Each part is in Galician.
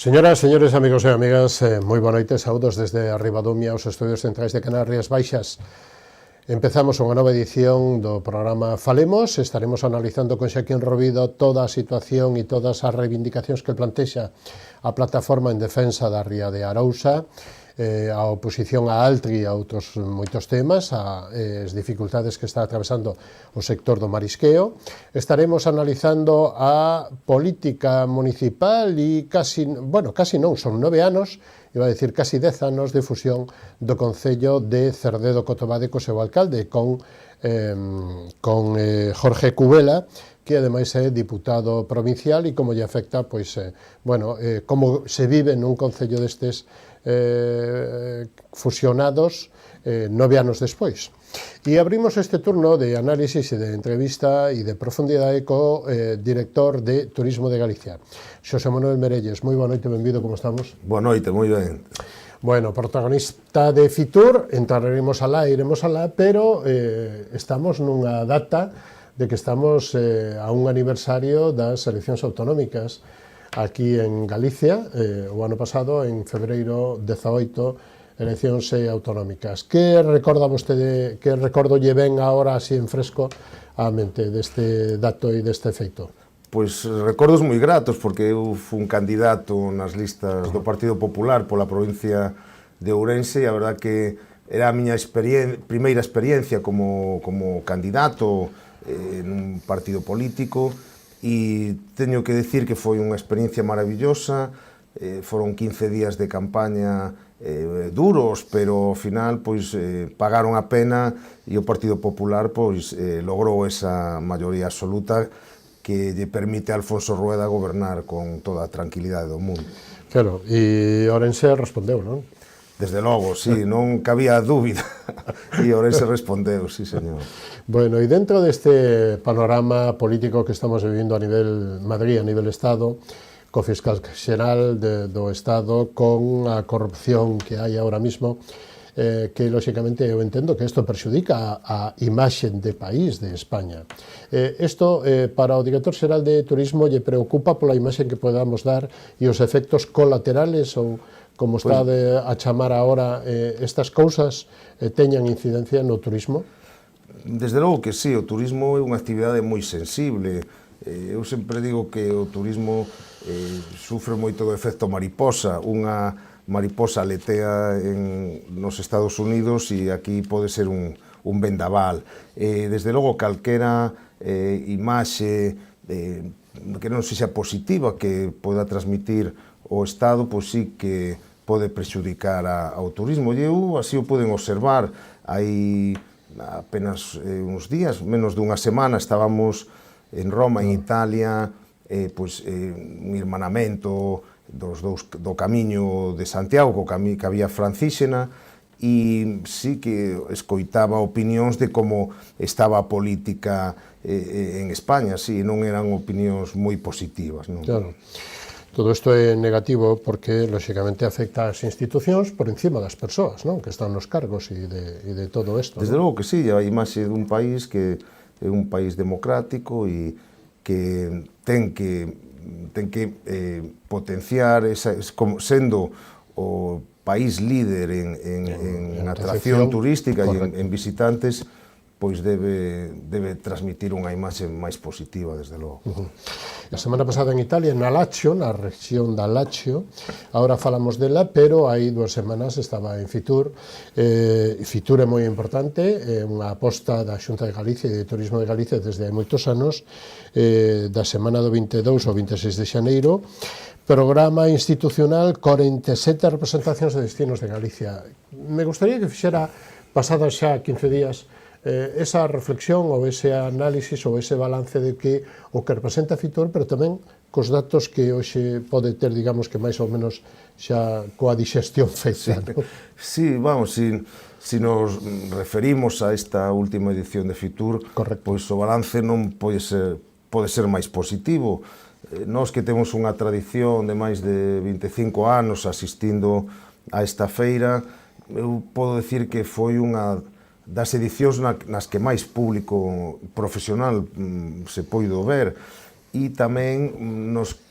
Señoras, señores, amigos e amigas, moi boa noite, saúdos desde Arribadomia, os estudios centrais de Canarias Baixas. Empezamos unha nova edición do programa Falemos. Estaremos analizando con Xaquín Robido toda a situación e todas as reivindicacións que plantexa a plataforma en defensa da ría de Arousa, a oposición a Altri e a outros moitos temas, as dificultades que está atravesando o sector do marisqueo. Estaremos analizando a política municipal e casi non, son 9 anos, iba a decir casi 10 anos de fusión do Concello de Cerdedo Cotobade co seu alcalde, con Jorge Cubela, que ademais é diputado provincial, e como lle afecta, como se vive nun concello destes fusionados 9 anos despois. E abrimos este turno de análisis e de entrevista e de profundidade co director de Turismo de Galicia, Xosé Manuel Merelles. Moi boa noite, benvido, como estamos? Boa noite, moi ben. Bueno, protagonista de Fitur, entraremos alá, iremos alá, pero estamos nunha data de que estamos a un aniversario das eleccións autonómicas aquí en Galicia, o ano pasado, en febreiro 18, eleccións autonómicas. Que recorda vostede, que recordo lle ven agora así en fresco á mente deste dato e deste feito? Pois recordos moi gratos, porque eu fui un candidato nas listas do Partido Popular pola provincia de Ourense, e a verdad que era a miña primeira experiencia como candidato nun partido político, e teño que decir que foi unha experiencia maravillosa. Foron 15 días de campaña duros, pero ao final pagaron a pena, e o Partido Popular logrou esa maioría absoluta que lle permite a Alfonso Rueda gobernar con toda a tranquilidade do mundo. Claro, e Ourense respondeu, non? Desde logo, sí, non cabía dúbida, e Ourense respondeu, sí, señor. Bueno, e dentro deste panorama político que estamos vivindo a nivel Madrid, a nivel Estado, co fiscal xeral do Estado, con a corrupción que hai agora mismo, que, lóxicamente, eu entendo que isto perxudica a imaxe de país de España. Isto, para o director xeral de Turismo, lle preocupa pola imaxe que podamos dar e os efectos colaterales, ou como está a chamar agora, estas cousas teñan incidencia no turismo? Desde logo que sí, o turismo é unha actividade moi sensible. Eu sempre digo que o turismo sufre moito do efecto mariposa. Unha mariposa aletea nos Estados Unidos e aquí pode ser un vendaval. Desde logo, calquera imaxe que non sexa positiva, que poda transmitir o Estado, pois sí que pode prexudicar ao turismo. E eu así o poden observar. Hai apenas uns días, menos dunha semana, estábamos en Roma, en Italia, un irmanamento do camiño de Santiago, que había Francíxena, e sí que escoitaba opinións de como estaba a política en España, sí, non eran opinións moi positivas, non? Claro. Todo isto é negativo porque, lóxicamente, afecta ás institucións por encima das persoas, non? Que están nos cargos e de todo isto. Desde logo que sí, a imaxe dun país que é un país democrático e que ten que potenciar, sendo o país líder en atracción turística e en visitantes, pois debe transmitir unha imaxe máis positiva, desde logo. A semana pasada en Italia, na Lazio, na rexión da Lazio, agora falamos dela, pero hai 2 semanas estaba en Fitur. Fitur é moi importante, é unha aposta da Xunta de Galicia e de Turismo de Galicia desde hai moitos anos, da semana do 22 ao 26 de xaneiro, programa institucional 47 representacións de destinos de Galicia. Me gustaría que fixera, pasados xa 15 días, esa reflexión ou ese análisis ou ese balance de que o que representa Fitur, pero tamén cos datos que hoxe pode ter, digamos, que máis ou menos xa coa digestión feita. Sí, vamos, si nos referimos a esta última edición de Fitur, pois o balance non pode ser máis positivo. Nós que temos unha tradición de máis de 25 anos asistindo a esta feira, eu podo decir que foi unha das edicións nas que máis público profesional se poido ver, e tamén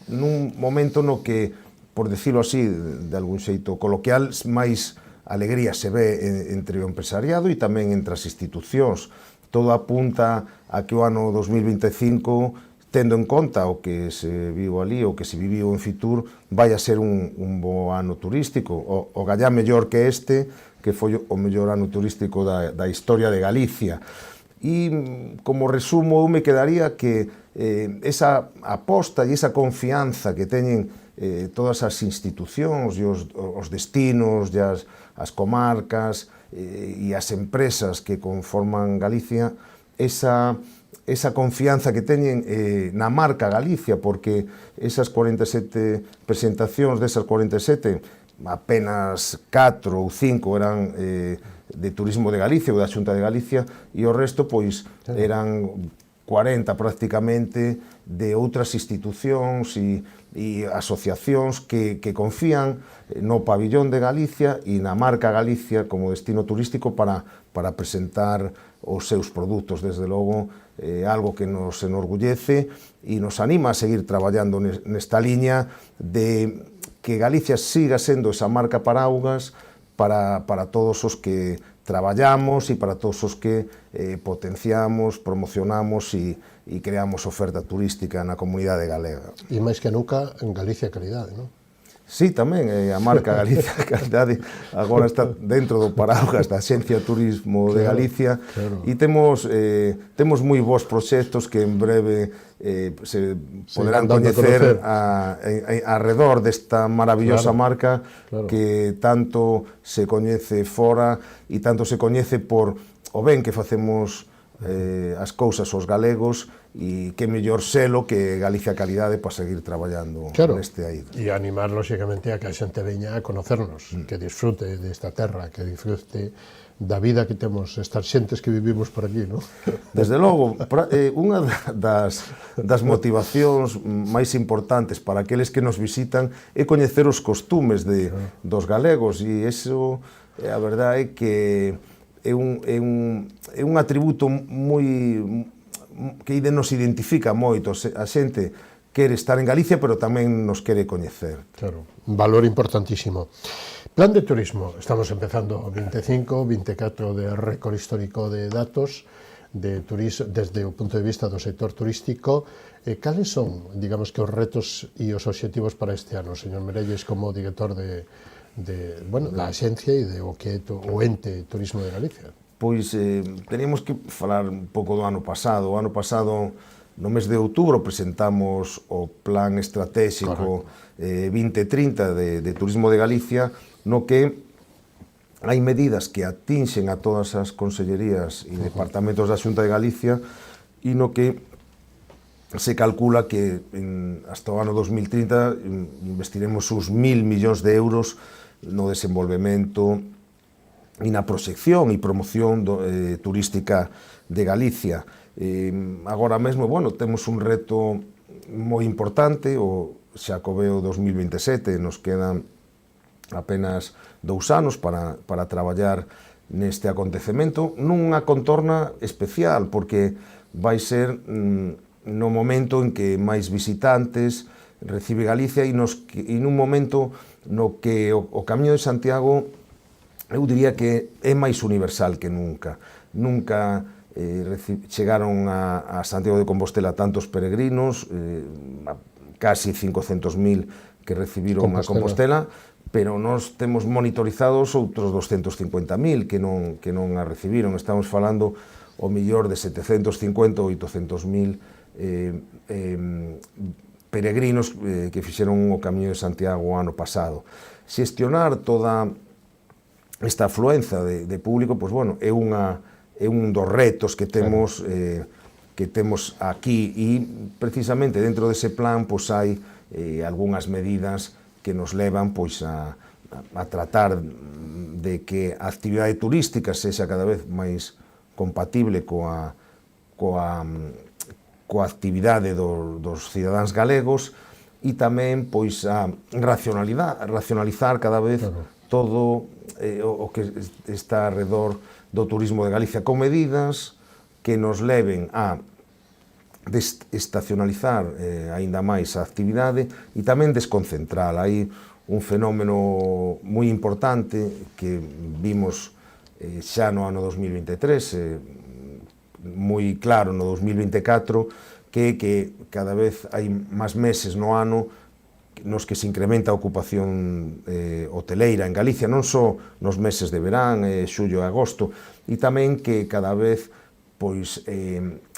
nun momento no que por decirlo así, de algún xeito coloquial, máis alegría se ve entre o empresariado e tamén entre as institucións. Todo apunta a que o ano 2025, tendo en conta o que se viu ali, o que se viviu en Fitur, vai a ser un bo ano turístico, o gallá mellor que este, que foi o mellor ano turístico da historia de Galicia. E como resumo, eu me quedaría que esa aposta e esa confianza que teñen todas as institucións e os destinos e as comarcas e as empresas que conforman Galicia, esa confianza que teñen na marca Galicia, porque esas 47 presentacións, desas 47, apenas 4 ou 5 eran de Turismo de Galicia ou da Xunta de Galicia, e o resto, pois, eran 40 prácticamente de outras institucións e asociacións que confían no pabillón de Galicia e na marca Galicia como destino turístico para presentar os seus produtos. Desde logo, algo que nos enorgullece e nos anima a seguir traballando nesta liña de que Galicia siga sendo esa marca paraugas para todos os que traballamos e para todos os que potenciamos, promocionamos e creamos oferta turística na comunidade galega. E máis que nunca en Galicia calidade, non? Sí, tamén, a marca Galicia Calidade agora está dentro do paraugas da Axencia Turismo de Galicia, e temos moi bons proxectos que en breve se poderán coñecer arredor desta maravillosa marca que tanto se coñece fora e tanto se coñece por o ben que facemos as cousas aos galegos, e que mellor selo que Galicia Calidade para seguir traballando neste eido. E animar, lóxicamente, a que a xente veña a conocernos, que disfrute desta terra, que disfrute da vida que temos estas xentes que vivimos por aquí, non? Desde logo, unha das motivacións máis importantes para aqueles que nos visitan é coñecer os costumes dos galegos, e iso, a verdade é que é un atributo moi que nos identifica moito. A xente quere estar en Galicia, pero tamén nos quere coñecer. Claro, un valor importantísimo. Plan de turismo, estamos empezando o 25, 24 de récord histórico de datos de turismo desde o punto de vista do sector turístico. Cales son, digamos, que os retos e os obxectivos para este ano, señor Merelles, como director da axencia e do que é o ente Turismo de Galicia? Pois teníamos que falar un pouco do ano pasado. O ano pasado, no mes de outubro, presentamos o Plan Estratégico 2030 de Turismo de Galicia, no que hai medidas que atinxen a todas as consellerías e departamentos da Xunta de Galicia, e no que se calcula que hasta o ano 2030 investiremos uns 1.000 millóns de euros no desenvolvemento e na proxección e promoción turística de Galicia. Agora mesmo, temos un reto moi importante, o Xacobeo 2027, nos quedan apenas 2 anos para traballar neste acontecemento, nunha contorna especial, porque vai ser no momento en que máis visitantes recibe Galicia e nun momento no que o Camiño de Santiago, eu diría que é máis universal que nunca. Nunca chegaron a Santiago de Compostela tantos peregrinos, casi 500.000 que recibiron a Compostela, pero nós temos monitorizados outros 250.000 que non a recibiron. Estamos falando o millor de 750 ou 800.000 peregrinos que fixeron o Camiño de Santiago o ano pasado. Xestionar toda esta afluenza de público, pois, é un dos retos que temos aquí, e precisamente dentro dese plan pois hai algunhas medidas que nos levan pois a tratar de que a actividade turística sexa cada vez máis compatible coa actividade dos cidadáns galegos, e tamén pois a racionalizar cada vez todo o que está alrededor do turismo de Galicia, con medidas que nos leven a desestacionalizar aínda máis a actividade e tamén desconcentrala. Hai un fenómeno moi importante que vimos xa no ano 2023, moi claro no 2024, que cada vez hai máis meses no ano nos que se incrementa a ocupación hoteleira en Galicia, non só nos meses de verán, xullo e agosto, e tamén que cada vez pois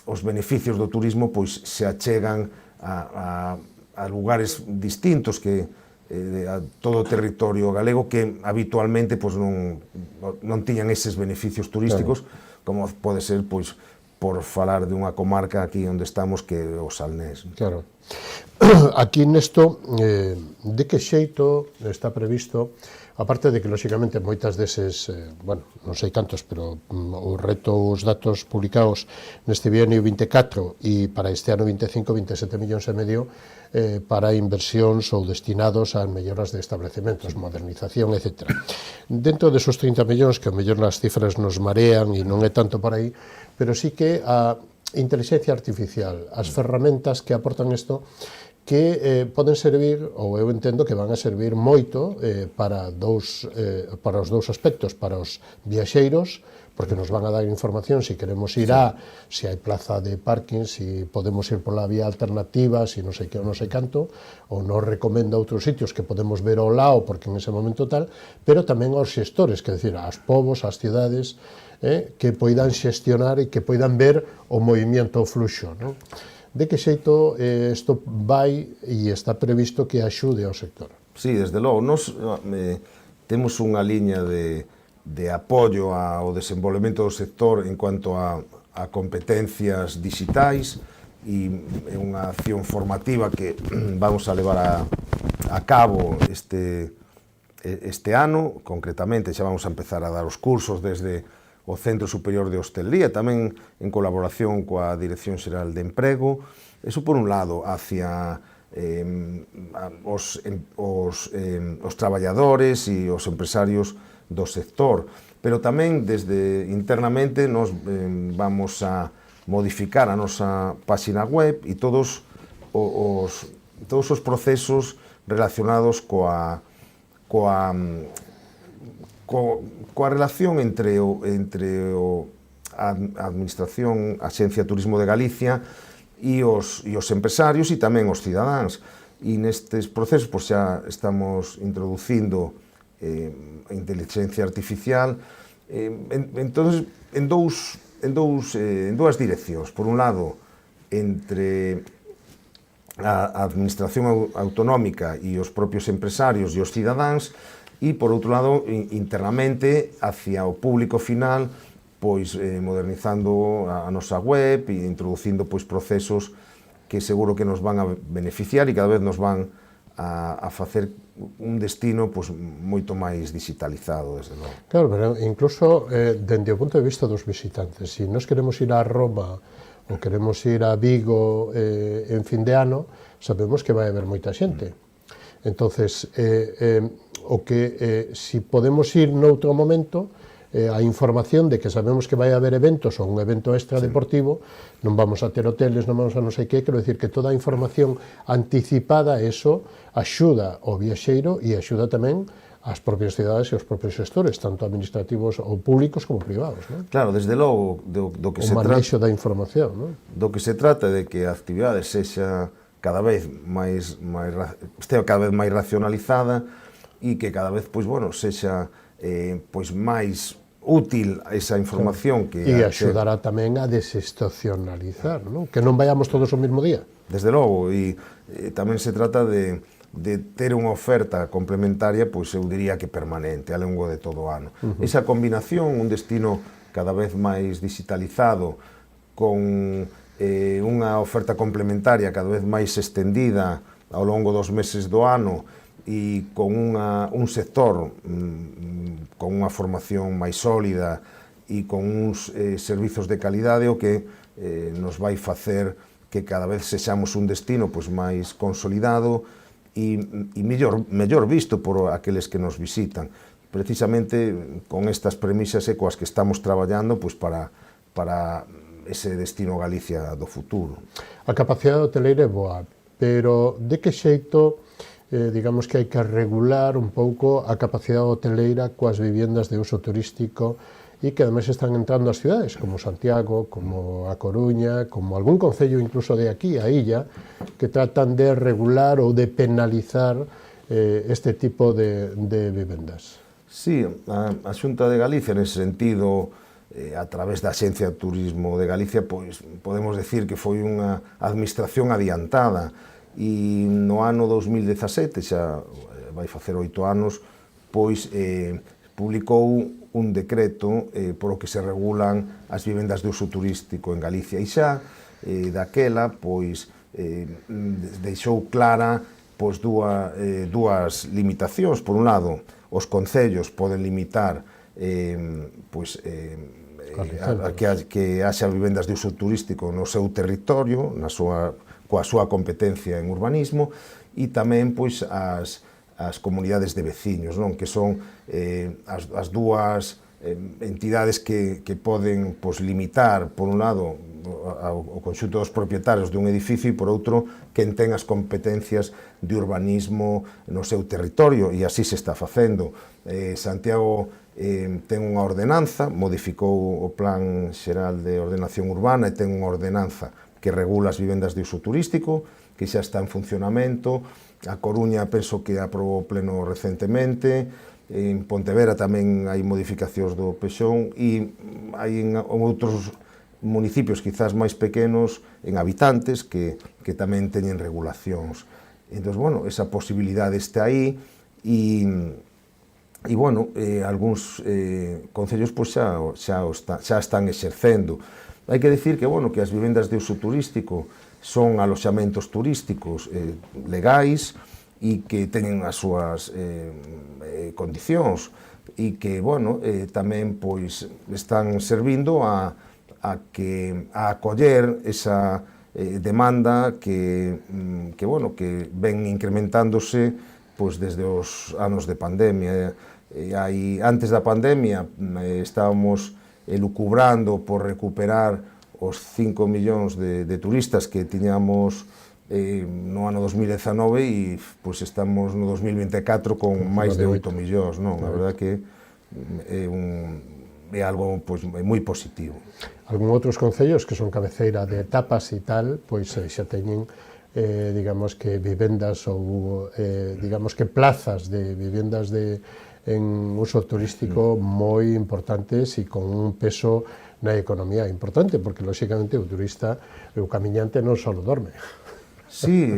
os beneficios do turismo pois se achegan a lugares distintos que a todo o territorio galego que habitualmente pois non tiñan eses beneficios turísticos, como pode ser pois por falar de unha comarca aquí onde estamos que é o Salnés. Claro. Aquí nesto, de que xeito está previsto, aparte de que, lóxicamente, moitas deses, bueno, non sei cantos, pero o reto, os datos publicados neste bienio 24 e para este ano 25, 27 millóns e medio para inversións ou destinados a melloras de establecementos, modernización, etc. Dentro desos 30 millóns, que ao mellor nas cifras nos marean e non é tanto por aí, pero sí que a inteligencia artificial, as ferramentas que aportan isto, que poden servir, ou eu entendo que van a servir moito para os dous aspectos, para os viaxeiros, porque nos van a dar información se queremos ir se hai plaza de parking, se podemos ir pola vía alternativa, se non sei que ou non sei canto, ou nos recomenda outros sitios que podemos ver ao lado, porque en ese momento tal, pero tamén aos xestores, que decir, aos povos, ás cidades, que poidan xestionar e que poidan ver o movimento, o fluxo, non? De que xeito isto vai e está previsto que axude ao sector? Sí, desde logo, nos temos unha liña de apoio ao desenvolvemento do sector en cuanto a competencias digitais e unha acción formativa que vamos a levar a cabo este ano, concretamente xa vamos a empezar a dar os cursos desde o Centro Superior de Hostelería, tamén en colaboración coa Dirección Xeral de Emprego, eso por un lado, hacia os traballadores e os empresarios do sector, pero tamén desde internamente nos vamos a modificar a nosa páxina web e todos os procesos relacionados coa relación entre a Administración, a Axencia de Turismo de Galicia e os empresarios e tamén os cidadáns. E nestes procesos pois xa estamos introducindo a inteligencia artificial en dúas direccións. Por un lado, entre a Administración Autonómica e os propios empresarios e os cidadáns, e, por outro lado, internamente, hacia o público final, pois modernizando a nosa web e introducindo pois procesos que seguro que nos van a beneficiar e cada vez nos van a facer un destino pois moito máis digitalizado, desde logo. Claro, pero incluso dende o punto de vista dos visitantes, se nós queremos ir a Roma ou queremos ir a Vigo en fin de ano, sabemos que vai haber moita xente. Entonces, o que si podemos ir noutro momento, a información de que sabemos que vai haber eventos ou un evento extra deportivo, non vamos a ter hoteles, non vamos a non sei que, quero dicir que toda a información anticipada, eso axuda ao viaxeiro e axuda tamén ás propias cidades e aos propios xestores, tanto administrativos ou públicos como privados, non? Claro, desde logo, do que se trata... O manexo da información, non? Do que se trata de que a actividade sexa cada vez máis estea cada vez máis racionalizada e que cada vez, pois, bueno, sexa pois máis útil esa información que... E axudará tamén a desestacionalizar, non? Que non vayamos todos o mesmo día. Desde logo, e tamén se trata de ter unha oferta complementaria, pois eu diría que permanente, ao longo de todo o ano. Esa combinación, un destino cada vez máis digitalizado, con unha oferta complementaria cada vez máis extendida ao longo dos meses do ano, e con un sector con unha formación máis sólida e con uns servizos de calidade, o que nos vai facer que cada vez sexamos un destino pois máis consolidado e mellor visto por aqueles que nos visitan. Precisamente con estas premisas e coas que estamos traballando pois para ese destino Galicia do futuro. A capacidade hoteleira é boa, pero de que xeito digamos que hai que regular un pouco a capacidade hoteleira coas viviendas de uso turístico e que ademais están entrando ás cidades como Santiago, como a Coruña, como algún concello incluso de aquí, a Illa, que tratan de regular ou de penalizar este tipo de vivendas. Sí, a Xunta de Galicia, nese sentido, a través da Axencia de Turismo de Galicia, pois podemos decir que foi unha administración adiantada, e no ano 2017, xa vai facer 8 anos, pois publicou un decreto por o que se regulan as vivendas de uso turístico en Galicia, e xa daquela pois deixou clara pois dúas limitacións. Por un lado, os concellos poden limitar pois que haxa vivendas de uso turístico no seu territorio, coa súa competencia en urbanismo, e tamén pois as comunidades de veciños, non? Que son as dúas entidades que poden pois limitar, por un lado, o conxunto dos propietarios dun edificio, e por outro, quen ten as competencias de urbanismo no seu territorio, e así se está facendo. Santiago ten unha ordenanza, modificou o Plan Xeral de Ordenación Urbana e ten unha ordenanza que regula as vivendas de uso turístico, que xa está en funcionamento. A Coruña penso que aprobou o pleno recentemente, en Pontevedra tamén hai modificacións do Pexón, e hai en outros municipios quizás máis pequenos, en habitantes, que tamén teñen regulacións. Entón, bueno, esa posibilidade está aí, e bueno, algúns concellos pois xa están exercendo. Hai que dicir que, bueno, que as vivendas de uso turístico son aloxamentos turísticos legais e que teñen as súas condicións, e que, bueno, tamén pois están servindo a acoller esa demanda que bueno, que ven incrementándose pois desde os anos de pandemia. Antes da pandemia estábamos elucubrando por recuperar os 5 millóns de turistas que tiñamos no ano 2019, e pois estamos no 2024 con máis de 8 millóns, non? A verdade que é algo pois moi positivo. Algún outros concellos que son cabeceira de etapas e tal, pois xa teñen digamos que vivendas ou digamos que plazas de vivendas en uso turístico moi importantes e con un peso na economía importante, porque lóxicamente o turista, o camiñante non só dorme. Sí,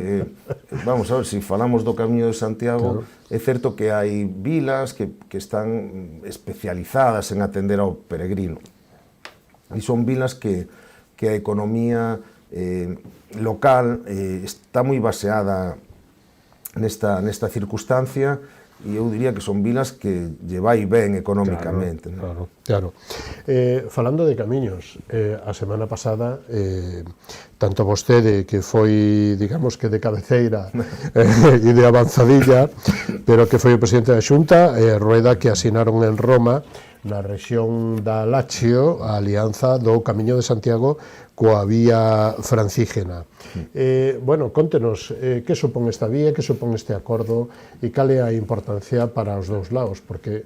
vamos a ver, se falamos do Camiño de Santiago, claro, é certo que hai vilas que están especializadas en atender ao peregrino, e son vilas que a economía local está moi baseada nesta circunstancia, e eu diría que son vilas que lle vai ben económicamente. Claro, claro. Falando de camiños, a semana pasada, tanto vostede, que foi, digamos que de cabeceira e de avanzadilla, pero que foi o presidente da Xunta, Rueda, que asinaron en Roma, na rexión da Lacio, a alianza do Camiño de Santiago coa vía francígena. Bueno, contenos que supón esta vía, que supón este acordo, e cal é a importancia para os dous lados, porque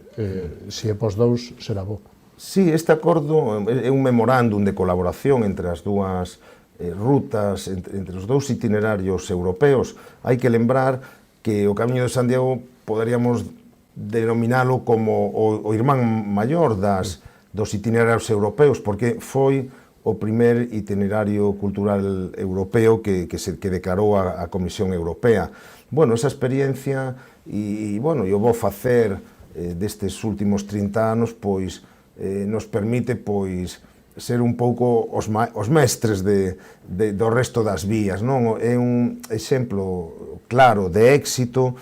se é pos dous será bo. Sí, este acordo é un memorándum de colaboración entre as dúas rutas, entre os dous itinerarios europeos. Hai que lembrar que o Camiño de Santiago poderíamos denominalo como o irmán maior dos itinerarios europeos, porque foi o primer itinerario cultural europeo que declarou a Comisión Europea. Bueno, esa experiencia, e o bo facer destes últimos 30 anos, pois nos permite pois ser un pouco os mestres do resto das vías, non? É un exemplo claro de éxito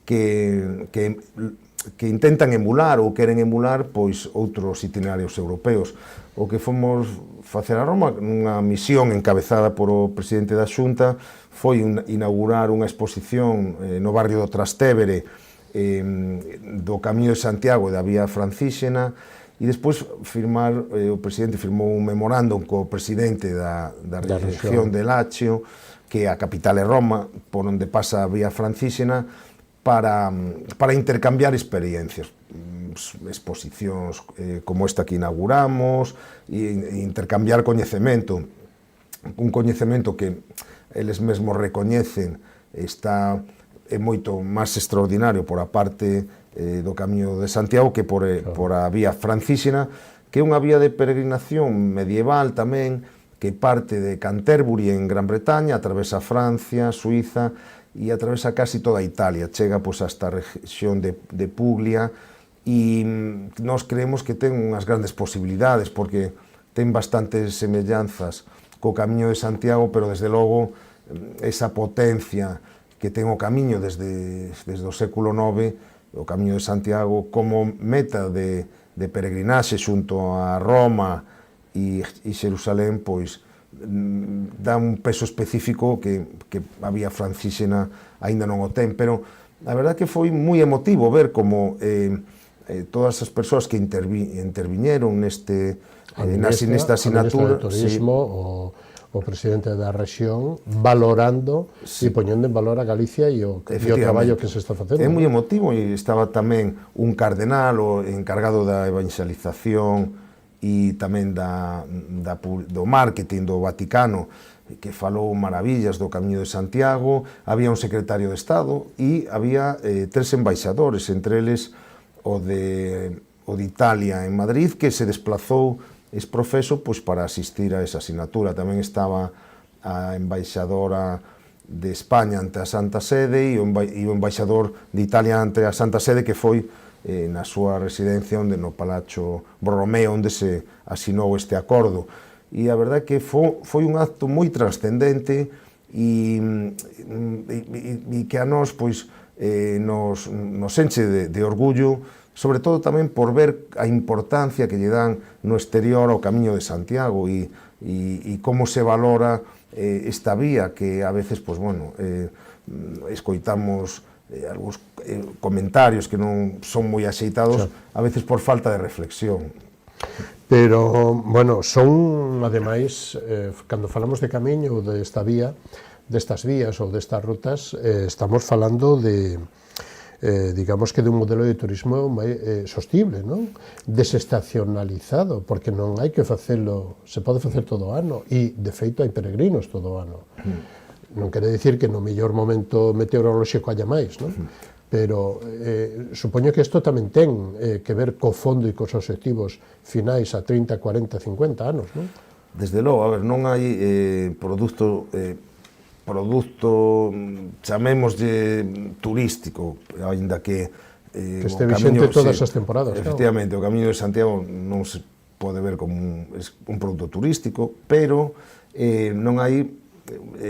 que intentan emular ou queren emular pois outros itinerarios europeos. O que fomos facer a Roma, nunha misión encabezada por o presidente da Xunta, foi inaugurar unha exposición no barrio do Trastevere do Camiño de Santiago e da vía francíxena, e despois o presidente firmou un memorándum co presidente da región de Lacio, que a capital é Roma, por onde pasa a vía francíxena, para intercambiar experiencias, exposicións como esta que inauguramos, e intercambiar coñecemento, un coñecemento que eles mesmos recoñecen é moito máis extraordinario por a parte do Camiño de Santiago que por a vía francísena, que é unha vía de peregrinación medieval tamén, que parte de Canterbury en Gran Bretaña, atravesa Francia, Suiza e atravesa casi toda Italia, chega pois hasta a rexión de Puglia, e nós creemos que ten unhas grandes posibilidades porque ten bastantes semellanzas co Camiño de Santiago, pero desde logo esa potencia que ten o Camiño desde o século IX, o Camiño de Santiago como meta de peregrinaxe xunto a Roma e Xerusalén, pois dá un peso específico que a vía francísena aínda non o ten, pero a verdade que foi moi emotivo ver como todas as persoas que interviñeron nesta asignatura, de turismo, o presidente da rexión valorando e poñendo en valor a Galicia e o traballo que se está facendo. É moi emotivo, e estaba tamén un cardenal o encargado da evangelización e tamén do marketing do Vaticano, que falou maravillas do Camiño de Santiago. Había un secretario de Estado e había 3 embaixadores, entre eles o de Italia en Madrid, que se desplazou exprofeso pois para asistir a esa asignatura. Tamén estaba a embaixadora de España ante a Santa Sede e o embaixador de Italia ante a Santa Sede, que foi na súa residencia no Palacio Borromeo, onde se asinou este acordo. E a verdade que foi un acto moi trascendente e que a nós pois nos enche de orgullo, sobre todo tamén por ver a importancia que lle dan no exterior ao Camiño de Santiago e como se valora esta vía, que a veces, pois, bueno, escoitamos algúns comentarios que non son moi axeitados, a veces por falta de reflexión. Pero, bueno, son, ademais, cando falamos de camiño ou desta vía, destas vías ou destas rutas, estamos falando de, digamos que de un modelo de turismo sostible, non? Desestacionalizado, porque non hai que facelo, se pode facer todo o ano, e, de feito, hai peregrinos todo o ano. Non quere dicir que no mellor momento meteorolóxico haya máis, non? Pero supoño que isto tamén ten que ver co fondo e cos obxectivos finais a 30, 40, 50 anos, non? Desde logo, a ver, non hai produto, chamémoslle turístico, aínda que este vixente todas as temporadas. Efectivamente, o Camiño de Santiago non se pode ver como un produto turístico, pero non hai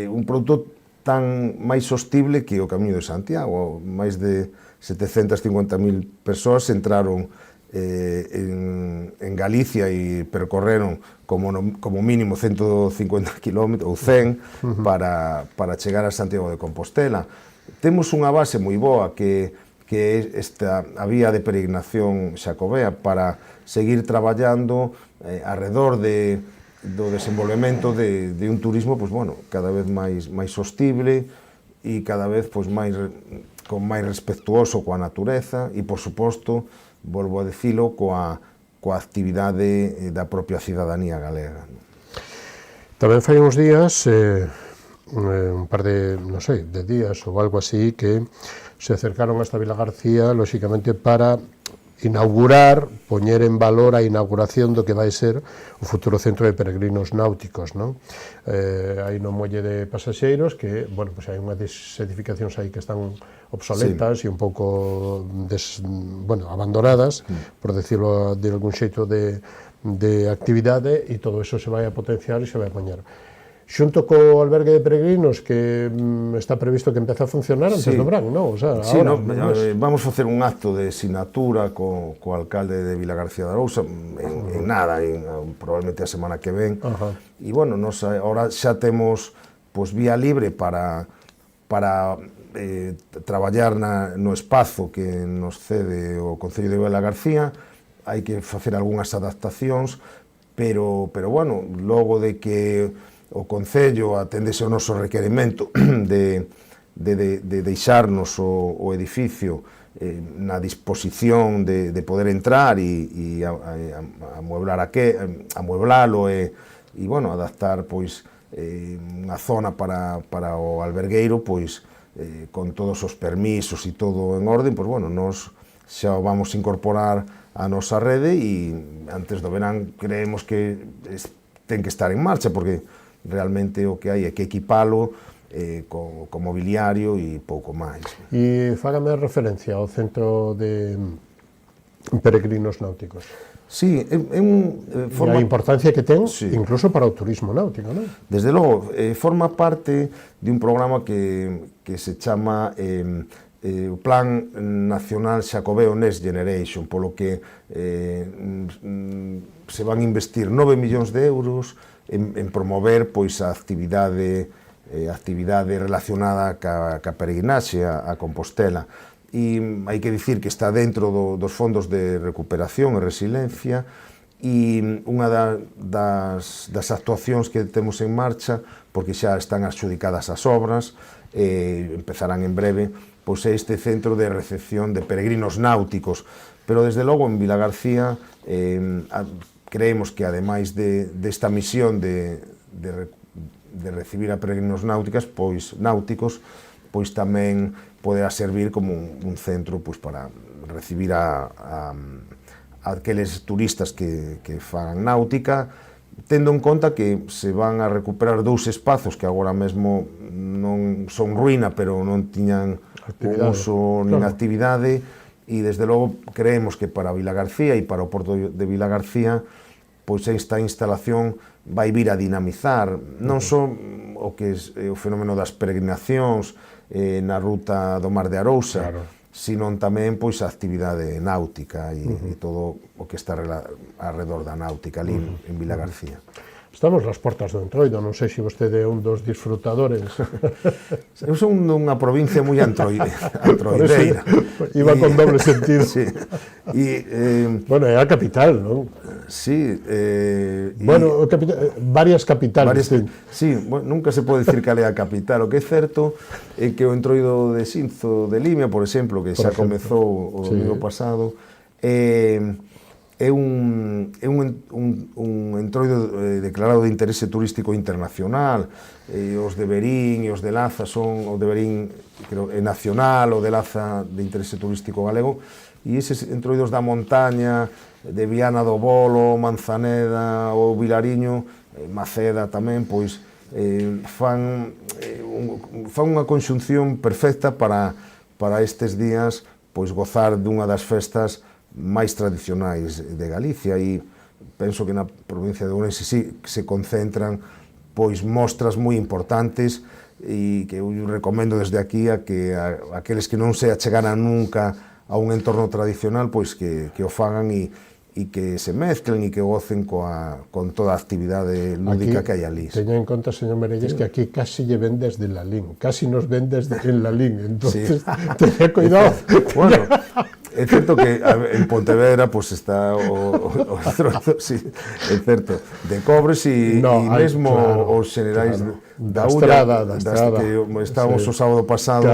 un produto tan máis sostible que o Camiño de Santiago. Máis de 750.000 persoas entraron en Galicia e percorreron como mínimo 150 km ou 100 para chegar a Santiago de Compostela. Temos unha base moi boa que é a vía de peregrinación xacobea para seguir traballando arredor do desenvolvemento de un turismo, pois, bueno, cada vez máis sostible e cada vez pois máis respectuoso coa natureza e, por suposto, volvo a dicilo, coa actividade da propia cidadanía galega. Tamén fai uns días, un par de, non sei, de días ou algo así, que se acercaron hasta Vilagarcía, lóxicamente, para inaugurar, poñer en valor a inauguración do que vai ser o futuro centro de peregrinos náuticos, non? Hai no muelle de pasaxeiros que, bueno, pues hai unhas edificacións aí que están obsoletas e un pouco, bueno, abandonadas, por decirlo de algún xeito de actividade, e todo eso se vai a potenciar e se vai a poñer. Xunto co albergue de peregrinos que está previsto que empece a funcionar antes do verán, non? O sea, sí, ahora, vamos facer un acto de sinatura co alcalde de Vilagarcía de Arousa en nada, probablemente a semana que ven. E, bueno, nos ahora xa temos vía libre para traballar no espazo que nos cede o Concello de Vilagarcía. Hai que facer algunhas adaptacións, pero bueno, logo de que o Concello atendese o noso requerimento de deixarnos o edificio na disposición de poder entrar e amueblalo e bueno, adaptar pois unha zona para o albergueiro pois con todos os permisos e todo en orden, pois bueno, nos xa o vamos incorporar a nosa rede e antes do verán creemos que ten que estar en marcha porque realmente o que hai é que equipalo co mobiliario e pouco máis. E fágame referencia ao centro de peregrinos náuticos. Sí, E a importancia que ten incluso para o turismo náutico, non? Desde logo, forma parte de un programa que se chama o Plan Nacional Xacobeo Next Generation, polo que se van investir 9 millóns de euros en promover pois a actividade relacionada ca peregrinaxe a Compostela. E hai que dicir que está dentro dos fondos de recuperación e resiliencia e unha das actuacións que temos en marcha, porque xa están adxudicadas as obras, empezarán en breve, pois é este centro de recepción de peregrinos náuticos, pero desde logo en Vilagarcía creemos que ademais desta misión de recibir a peregrinos náuticos, pois tamén poderá servir como un centro pois, para recibir a aqueles turistas que fan náutica, tendo en conta que se van a recuperar 2 espazos que agora mesmo non son ruína, pero non tiñan uso nin actividade, e desde logo creemos que para Vilagarcía e para o Porto de Vilagarcía pois esta instalación vai vir a dinamizar non só o que é o fenómeno das peregrinacións na ruta do Mar de Arousa, sino tamén pois a actividade náutica e todo o que está alrededor da náutica ali en Vilagarcía. Estamos nas portas do Entroido, non sei se vostede é un dos disfrutadores. Eu son dunha provincia moi antroideira. Iba con doble sentido. Sí. Bueno, é a capital, non? Sí. Bueno, varias capitales. Sí, bueno, nunca se pode dicir cal é a capital. O que é certo é que o Entroido de Xinzo de Limia, por exemplo, que xa comezou o domingo pasado, é un entroido declarado de interese turístico internacional. Os de Verín e os de Laza son, o de Verín é nacional, o de Laza de interese turístico galego, e eses entroidos da montaña, de Viana do Bolo, Manzaneda ou Vilariño, Maceda tamén, pois fan unha conxunción perfecta para estes días pois gozar dunha das festas máis tradicionais de Galicia, e penso que na provincia de Ourense sí se concentran pois mostras moi importantes e que eu recomendo desde aquí a que aqueles que non se achegaran nunca a un entorno tradicional pois que o fagan e que se mezclen e que gocen con toda a actividade lúdica que hai ali. Teña en conta, señor Merelles, que aquí casi lle ven desde Lalín, casi nos ven desde en Lalín, entonces teña cuidado. Bueno, é certo que en Pontevedra pues está o entroido, sí, é certo, de Cobres e mesmo os xenerais da Ulla, que estábamos o sábado pasado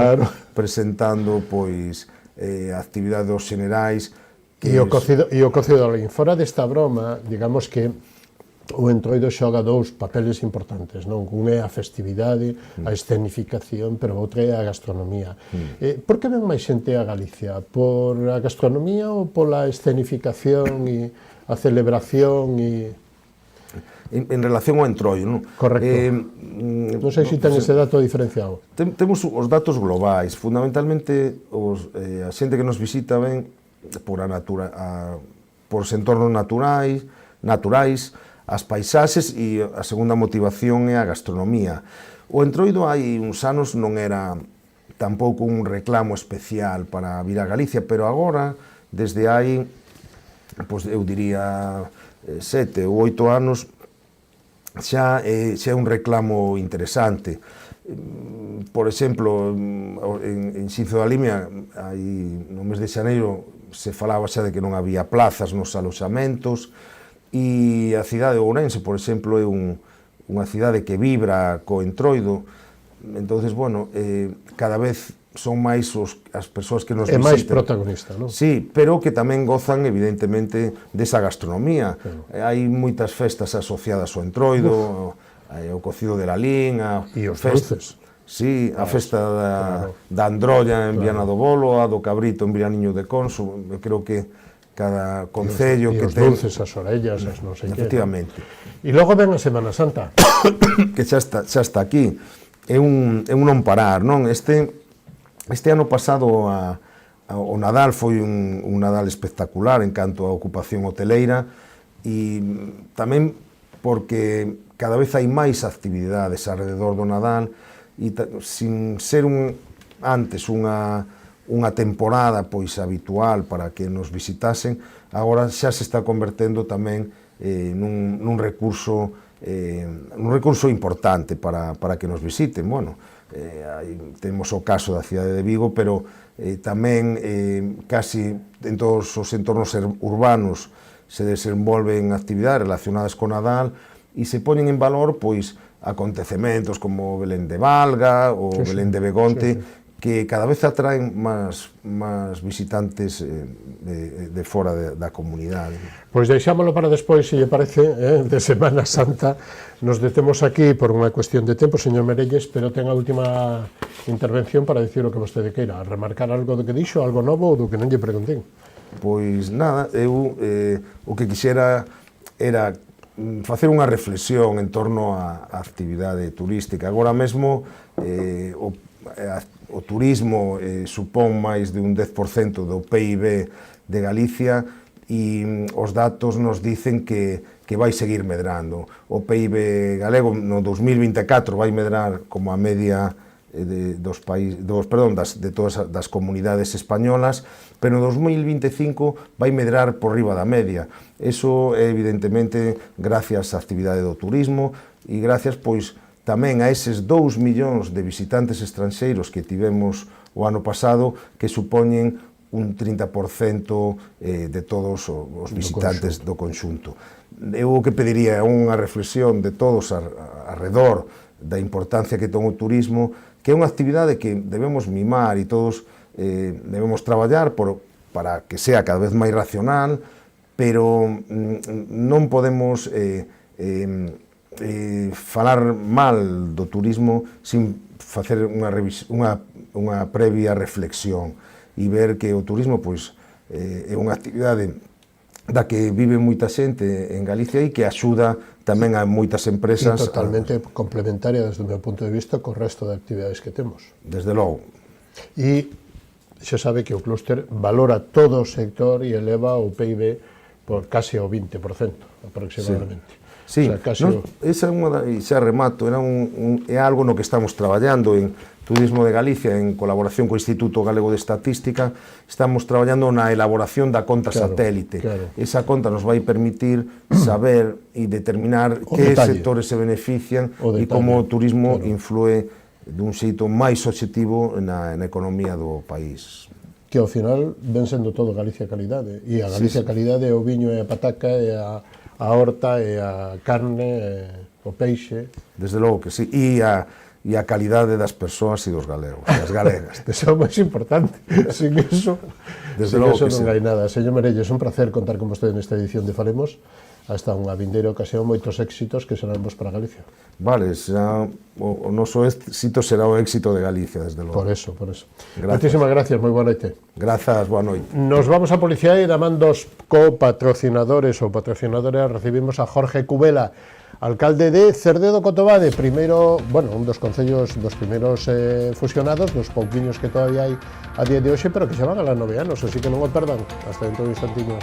presentando pois a actividade dos xenerais. E o cocido da Lalín. Fora desta broma, digamos que o Entroido xoga 2 papeles importantes, non? Un é a festividade, a escenificación, pero outra é a gastronomía. Por que ven máis xente a Galicia? Por a gastronomía ou pola escenificación e a celebración e... En relación ao Entroido, non? Correcto. Non sei se ten ese dato diferenciado. Temos os datos globais. Fundamentalmente, a xente que nos visita ven por os entornos naturais, as paisaxes, e a segunda motivación é a gastronomía. O Entroido hai uns anos non era tampouco un reclamo especial para vir a Galicia, pero agora, desde hai, pois, eu diría, 7 ou 8 anos, xa é un reclamo interesante. Por exemplo, en Xinzo da Limia, no mes de xaneiro, se falaba xa de que non había plazas nos aloxamentos, e a cidade de Ourense, por exemplo, é unha cidade que vibra co Entroido, Entonces, bueno, cada vez son máis as persoas que nos visiten. É máis protagonista, non? Sí, pero que tamén gozan, evidentemente, desa gastronomía. Hai moitas festas asociadas ao entroido, ao cocido de lalín, e os dulces. Sí, a festa da androlla en Viana do Bolo, a do cabrito en Vianiño de Conso. Eu creo que cada concello que ten... E os dulces, as orellas, as non sei que. Efectivamente. E logo ven a Semana Santa. Que xa está aquí. É un non parar, non? Este ano pasado o Nadal foi un Nadal espectacular en canto a ocupación hoteleira e tamén porque cada vez hai máis actividades alrededor do Nadal e sin ser antes unha temporada pois habitual para que nos visitasen, agora xa se está convertendo tamén nun recurso importante para que nos visiten. Bueno, temos o caso da cidade de Vigo, pero tamén casi en todos os entornos urbanos se desenvolven actividades relacionadas con Nadal e se poñen en valor pois acontecementos como Belén de Valga ou Belén de Begonte, que cada vez atraen máis visitantes de fora da comunidade. Pois deixámoslo para despois, se lle parece, de Semana Santa. Nos detemos aquí por unha cuestión de tempo, señor Merelles, pero ten a última intervención para dicir o que vostede queira, remarcar algo do que dixo, algo novo ou do que non lle preguntei. Pois nada, eu o que quixera era facer unha reflexión en torno á actividade turística. Agora mesmo o turismo supón máis de un 10% do PIB de Galicia e os datos nos dicen que vai seguir medrando. O PIB galego no 2024 vai medrar como a media de todas as comunidades españolas, pero no 2025 vai medrar por riba da media. Eso é evidentemente gracias á actividade do turismo e gracias pois tamén a eses 2 millóns de visitantes estranxeiros que tivemos o ano pasado, que supoñen un 30% de todos os visitantes do conxunto. Eu o que pediría é unha reflexión de todos arredor da importancia que ten o turismo, que é unha actividade que debemos mimar e todos debemos traballar para que sea cada vez máis racional, pero non podemos falar mal do turismo sin facer unha previa reflexión e ver que o turismo pois é unha actividade da que vive moita xente en Galicia e que axuda tamén a moitas empresas. E totalmente complementaria desde o meu punto de vista co resto de actividades que temos. Desde logo. E xa sabe que o clúster valora todo o sector e eleva o PIB por case o 20% aproximadamente. Sí, esa é unha, e xa remato, é algo no que estamos traballando en Turismo de Galicia, en colaboración co Instituto Galego de Estatística, estamos traballando na elaboración da conta satélite. Esa conta nos vai permitir saber e determinar que sectores se benefician e como o turismo influe dun xeito máis obxectivo na economía do país. Que ao final ven sendo todo Galicia calidade, e a Galicia calidade é o viño e a pataca e a horta e a carne, o peixe. Desde logo que sí, e a calidade das persoas e dos galegos, das galegas. Eso é o máis importante, sin eso non hai nada. Señor Merelles, un placer contar con vostede nesta edición de Falemos. Hasta unha vindeira ocasión, moitos éxitos que serán vos para Galicia. Vale, o noso éxito será o éxito de Galicia, desde logo. Por eso. Moitísimas gracias, moi boa noite. Grazas, boa noite. Nos vamos a Policiae, damandos copatrocinadores ou patrocinadoras, recibimos a Jorge Cubela, alcalde de Cerdedo Cotobade, un dos concellos dos primeiros fusionados, dos pouquiños que todavía hai a día de hoxe, pero que xa van a las 9 anos, así que non o perdan. Hasta dentro de un instantiño.